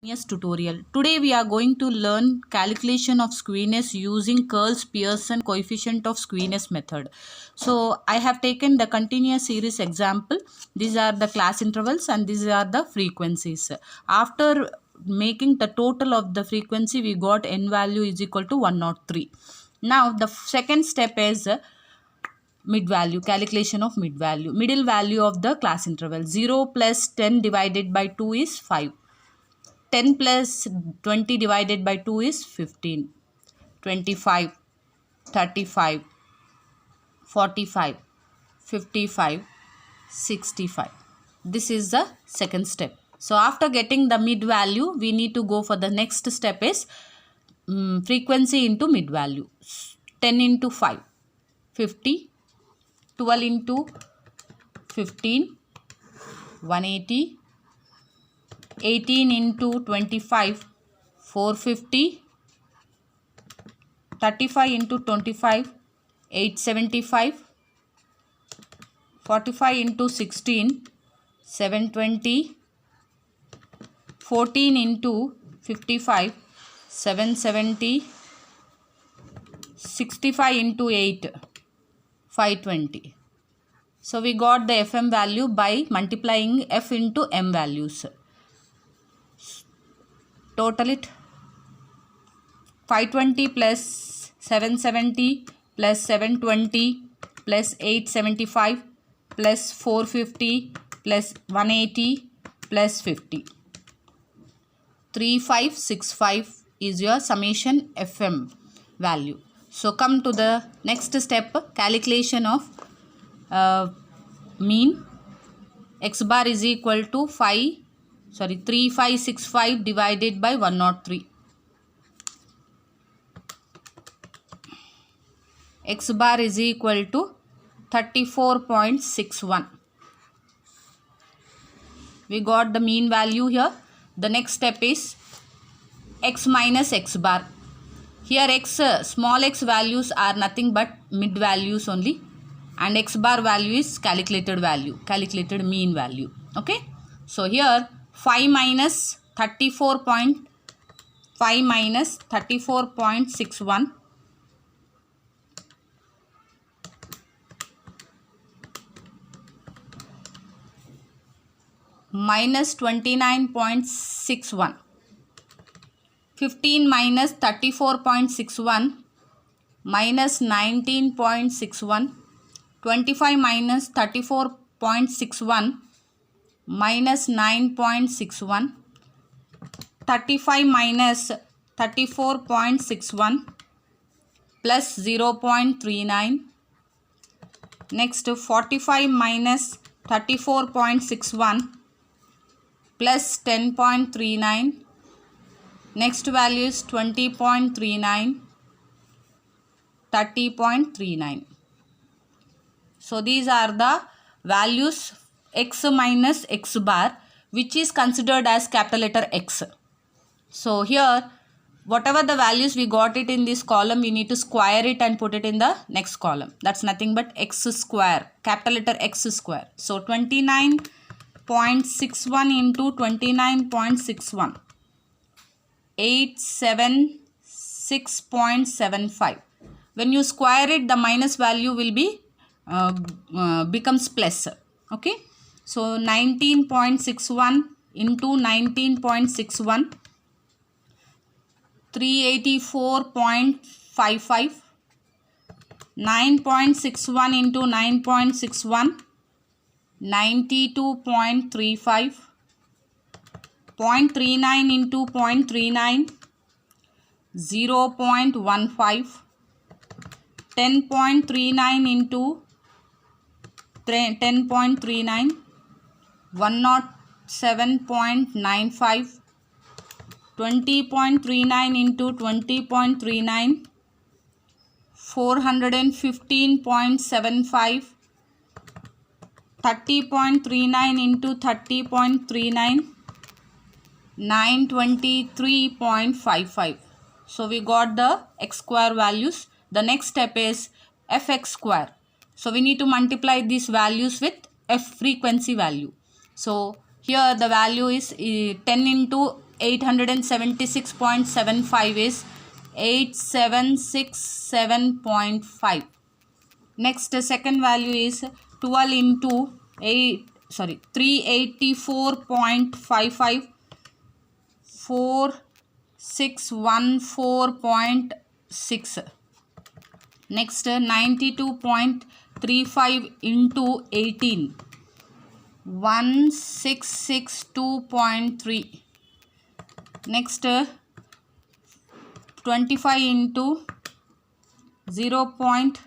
Yes, tutorial. Today we are going to learn calculation of skewness using Curls-Pearson coefficient of skewness method. So I have taken the continuous series example. These are the class intervals and these are the frequencies. After making the total of the frequency, we got n value is equal to 103. Now the second step is mid value, calculation of mid value. Middle value of the class interval. 0 plus 10 divided by 2 is 5. 10 plus 20 divided by 2 is 15, 25, 35, 45, 55, 65. This is the second step. So after getting the mid value, we need to go for the next step is frequency into mid value. 10 into 5, 50, 12 into 15, 180, 18 into 25, 450, 35 into 25, 875, 45 into 16, 720, 14 into 55, 770, 65 into 8, 520. So we got the FM value by multiplying F into M values. Total it 520 plus 770 plus 720 plus 875 plus 450 plus 180 plus 50. 3565 is your summation FM value. So come to the next step, calculation of mean. X bar is equal to 3565 divided by 103. X bar is equal to 34.61. We got the mean value here. The next step is x minus x bar. Here small x values are nothing but mid values only, and x bar value is calculated mean value. Okay. So here 5 minus 34.61 minus 29.61, 15 minus 34.61 minus 19.61, 25 minus 34.61 minus 9.61, 35 minus 34.61 plus 0.39. Next 45 minus 34.61 plus 10.39. Next value is 20.39, 30.39. So these are the values x minus x bar, which is considered as capital letter X. So here whatever the values we got it in this column, we need to square it and put it in the next column. That's nothing but x square, capital letter X square. So 29.61 into 29.61, 876.75. When you square it, the minus value will be becomes plus. Okay. So 19.61 into 19.61, 384.55, 9.61 into 9.61, 92.35, 0.39 into 0.39, 0.15, 10.39 into 10.39, 107.95, 20.39 into 20.39, 415.75, 30.39 into 30.39, 923.55. So we got the x square values. The next step is fx square. So we need to multiply these values with f frequency value. So here the value is 10 into 876.75 is 8767.5. Next, second value is 12 into 384.55, 4614.6. Next, 92.35 into 18, 1662.3. Next, 25 into 0.15,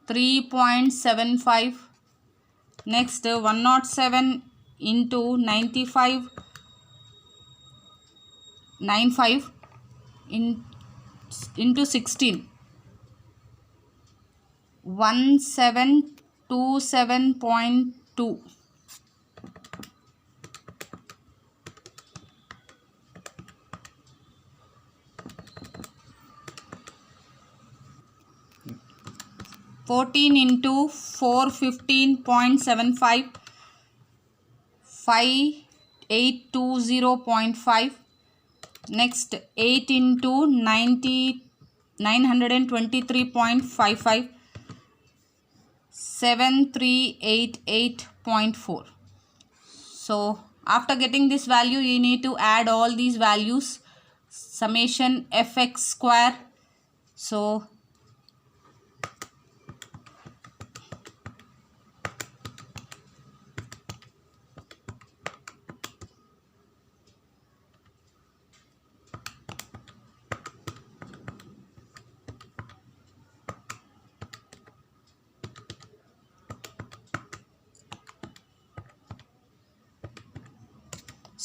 3.75. Next, 107 into 95 into 16, 1727.2. Fourteen into 415.75, 5820.5. Next, 8 into 923.55, 7388.4. So after getting this value, you need to add all these values, summation fx square.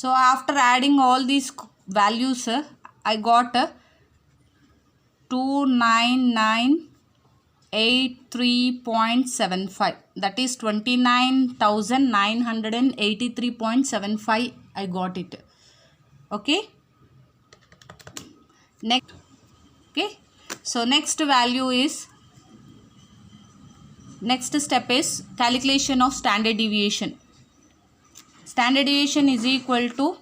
So after adding all these values, I got 29983.75, that is 29,983.75. I got it. Okay. Next. Okay. So next value is, next step is calculation of standard deviation. Standard deviation is equal to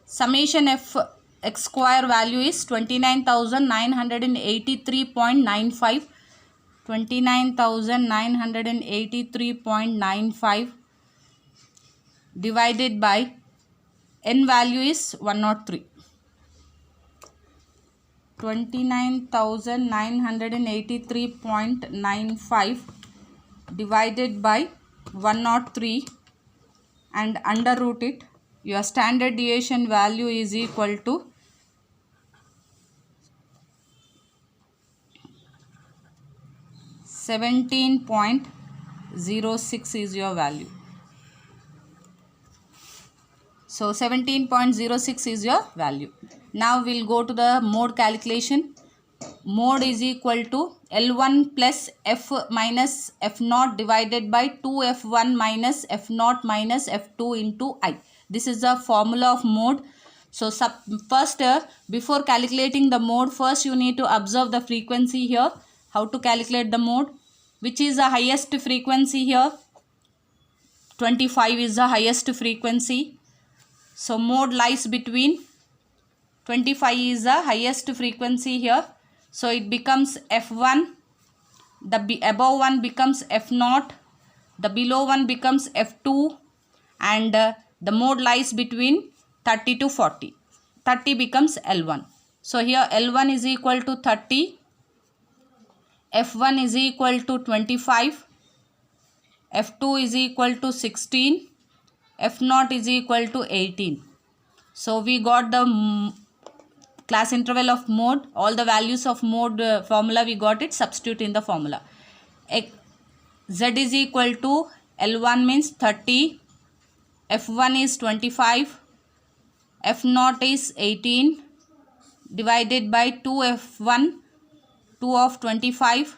summation f x square value is 29,983.95, 29,983.95 divided by n value is 103. 29,983.95 divided by 103 and under root it. Your standard deviation value is equal to 17.06 is your value. So 17.06 is your value. Now we'll go to the mode calculation. Mode is equal to L1 plus F minus F0 divided by 2F1 minus F0 minus F2 into I. This is the formula of mode. So first, before calculating the mode, first you need to observe the frequency here. How to calculate the mode? Which is the highest frequency here? 25 is the highest frequency. So mode lies between 25 is the highest frequency here. So it becomes F1, the above one becomes F0, the below one becomes F2, and the mode lies between 30 to 40. 30 becomes L1. So here L1 is equal to 30, F1 is equal to 25, F2 is equal to 16, F0 is equal to 18. So we got the class interval of mode, all the values of mode formula we got it, substitute in the formula. Z is equal to L1 means 30, F1 is 25, F0 is 18 divided by 2F1, 2 of 25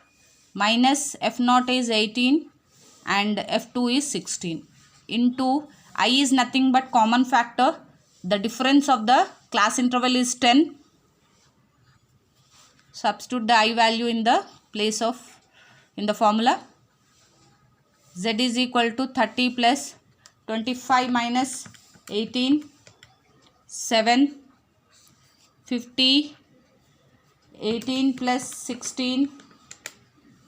minus F0 is 18 and F2 is 16 into I is nothing but common factor. The difference of the class interval is 10. Substitute the I value in the place of, in the formula. Z is equal to 30 plus 25 minus 18, 7, 50, 18 plus 16,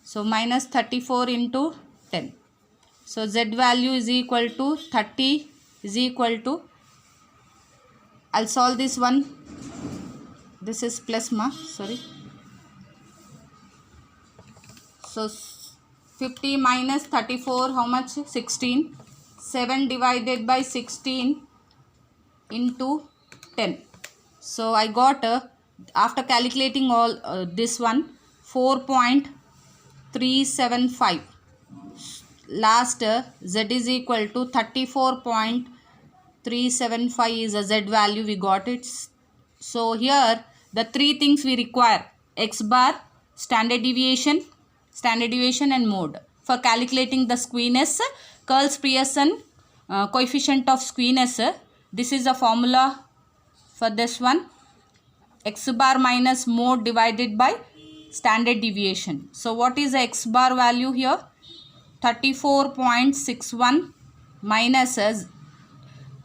so minus 34 into 10. So Z value is equal to 30 is equal to, I'll solve this one, this is plus sorry. So 50 minus 34, how much? 16. 7 divided by 16 into 10. So I got, after calculating all this one, 4.375. Last Z is equal to 34.375 is a Z value, we got it. So here the three things we require: X bar, standard deviation and mode. For calculating the skewness, Curls-Pearson coefficient of skewness, this is the formula for this one: X bar minus mode divided by standard deviation. So what is the X bar value here? 34.61 minus Z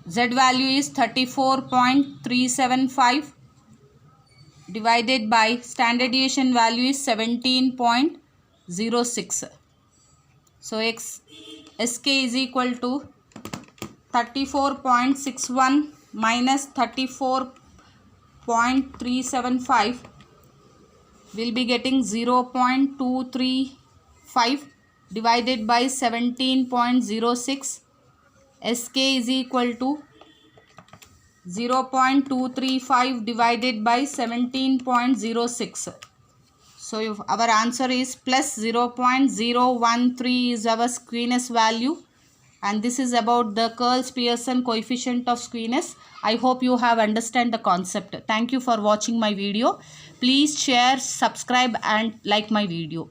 value is 34.375 divided by standard deviation value is 17.06. So SK is equal to 34.61 minus 34.375, will be getting 0.235 divided by 17.06. SK is equal to 0.235 divided by 17.06. So if our answer is plus 0.013 is our skewness value, and this is about the Curls-Pearson coefficient of skewness. I hope you have understand the concept. Thank you for watching my video. Please share, subscribe and like my video.